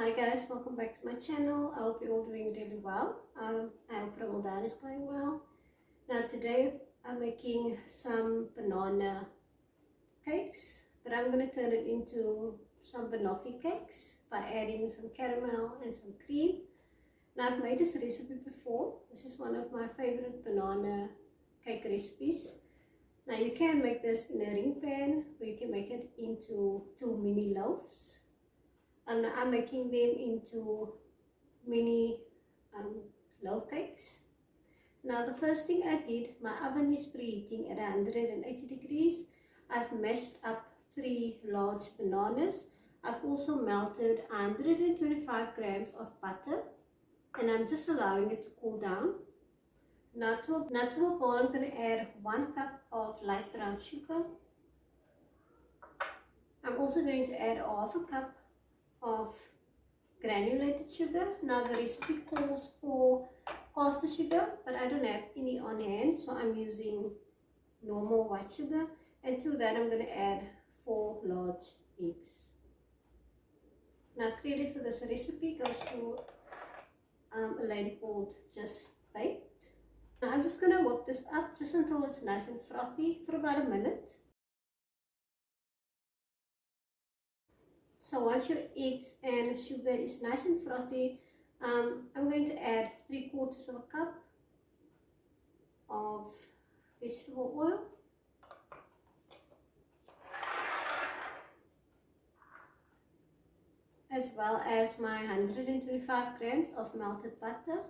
Hi guys, welcome back to my channel. I hope you're all doing really well. I hope Ramadan is going well. Now today I'm making some banana cakes, but I'm going to turn it into some banoffee cakes by adding some caramel and some cream. Now I've made this recipe before. This is one of my favorite banana cake recipes. Now you can make this in a ring pan, or you can make it into 2 mini loaves. I'm making them into mini loaf cakes. Now the first thing I did, my oven is preheating at 180 degrees. I've mashed up 3 large bananas. I've also melted 125 grams of butter, and I'm just allowing it to cool down. Now to a bowl, I'm going to add 1 cup of light brown sugar. I'm also going to add half a cup of granulated sugar. Now the recipe calls for castor sugar, but I don't have any on hand, so I'm using normal white sugar. And to that I'm going to add 4 large eggs. Now credit for this recipe goes to a lady called Just Baked. Now I'm just going to whip this up just until it's nice and frothy for about a minute. So once your eggs and sugar is nice and frothy, I'm going to add 3/4 of a cup of vegetable oil. As well as my 125 grams of melted butter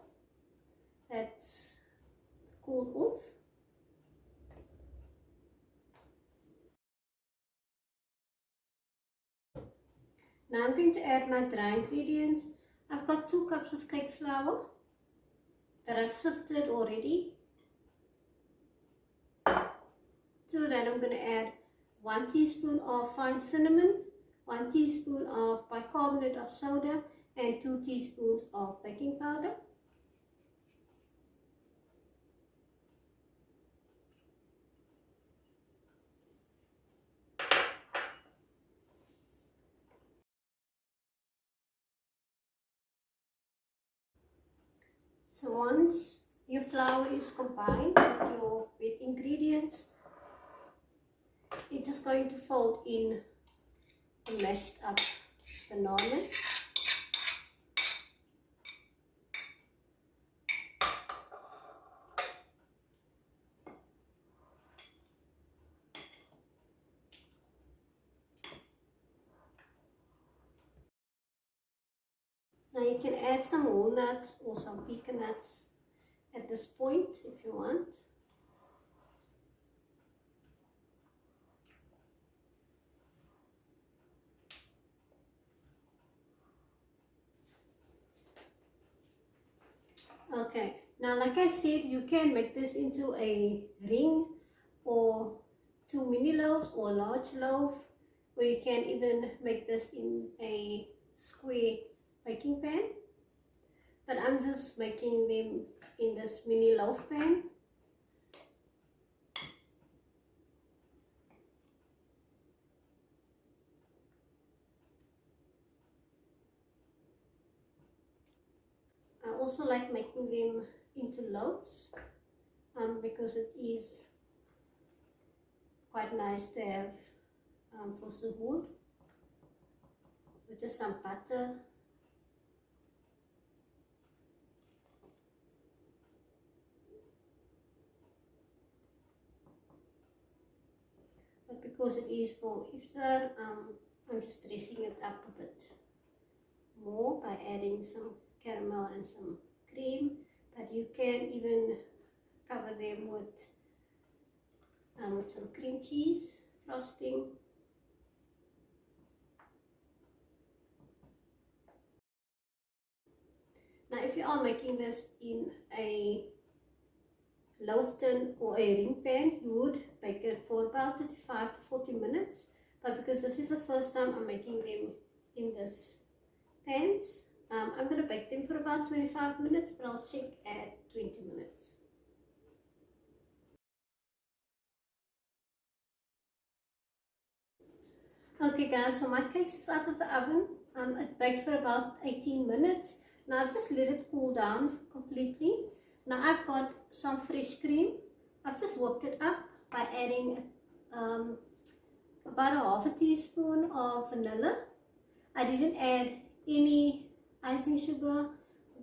that's cooled off. Now I'm going to add my dry ingredients. I've got 2 cups of cake flour that I've sifted already. To that I'm going to add 1 teaspoon of fine cinnamon, 1 teaspoon of bicarbonate of soda, and 2 teaspoons of baking powder. So once your flour is combined with your wet ingredients, you're just going to fold in the mashed up bananas. Now you can add some walnuts or some pecan nuts at this point if you want. Okay, now like I said, you can make this into a ring or 2 mini loaves or a large loaf, or you can even make this in a square baking pan. But I'm just making them in this mini loaf pan. I also like making them into loaves because it is quite nice to have for suhoor, with just some butter. But because it is for iftar, I'm just dressing it up a bit more by adding some caramel and some cream. But you can even cover them with some cream cheese frosting. Now if you are making this in a loaf tin or a ring pan, you would bake it for about 35 to 40 minutes. But because this is the first time I'm making them in this pans, I'm going to bake them for about 25 minutes, but I'll check at 20 minutes. Okay guys, so my cakes is out of the oven. It baked for about 18 minutes. Now I've just let it cool down completely. Now I've got some fresh cream. I've just whipped it up by adding about a half a teaspoon of vanilla. I didn't add any icing sugar.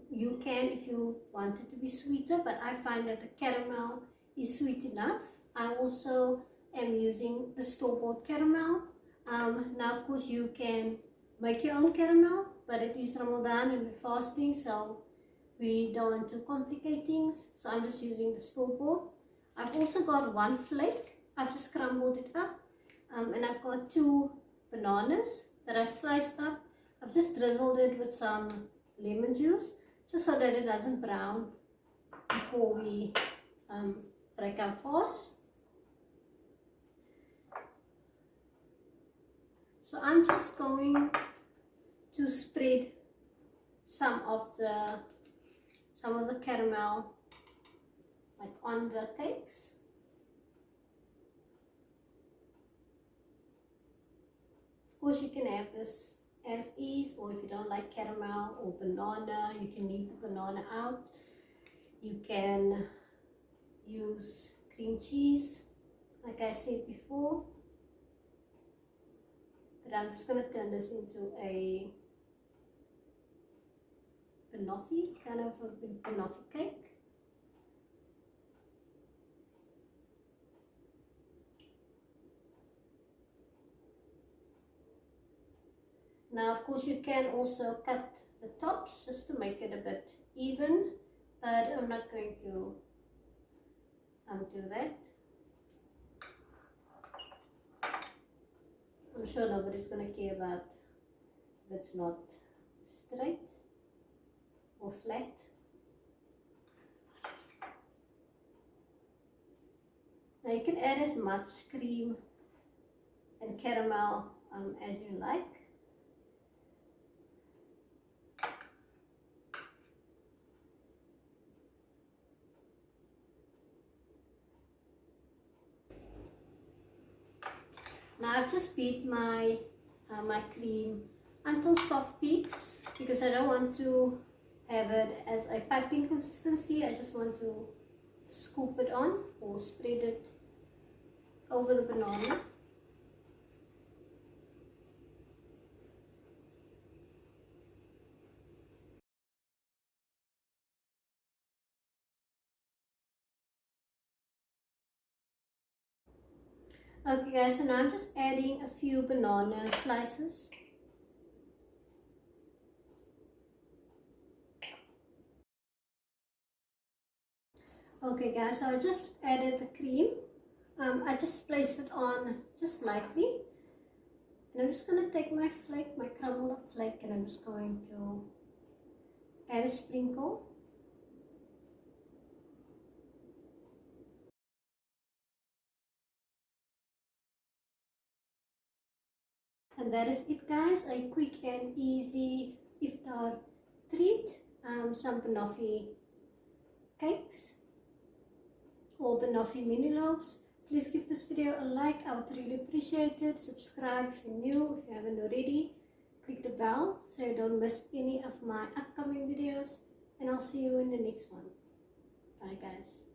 You can if you want it to be sweeter, but I find that the caramel is sweet enough. I also am using the store-bought caramel. Now of course you can make your own caramel, but it is Ramadan and we're fasting, so we don't want to complicate things, so I'm just using the store-bought. I've also got one flake. I've just crumbled it up, and I've got 2 bananas that I've sliced up. I've just drizzled it with some lemon juice just so that it doesn't brown before we break our fast. So I'm just going to spread some of the caramel like on the cakes. Of course you can have this as is, or if you don't like caramel or banana, you can leave the banana out. You can use cream cheese like I said before, but I'm just going to turn this into a banoffee, kind of a banoffee cake. Now of course you can also cut the tops just to make it a bit even, but I'm not going to do that. I'm sure nobody's going to care about if it's not straight or flat. Now you can add as much cream and caramel as you like. Now I've just beat my cream until soft peaks because I don't want to have it as a piping consistency. I just want to scoop it on or spread it over the banana. Okay guys, so now I'm just adding a few banana slices. Okay guys, so I just added the cream. I just placed it on just lightly. And I'm just going to take my flake, my crumbled up flake, and I'm just going to add a sprinkle. And that is it guys, a quick and easy iftar treat. Some banoffee cakes or banoffee mini loaves. Please give this video a like, I would really appreciate it. Subscribe if you're new, if you haven't already. Click the bell so you don't miss any of my upcoming videos, and I'll see you in the next one. Bye guys.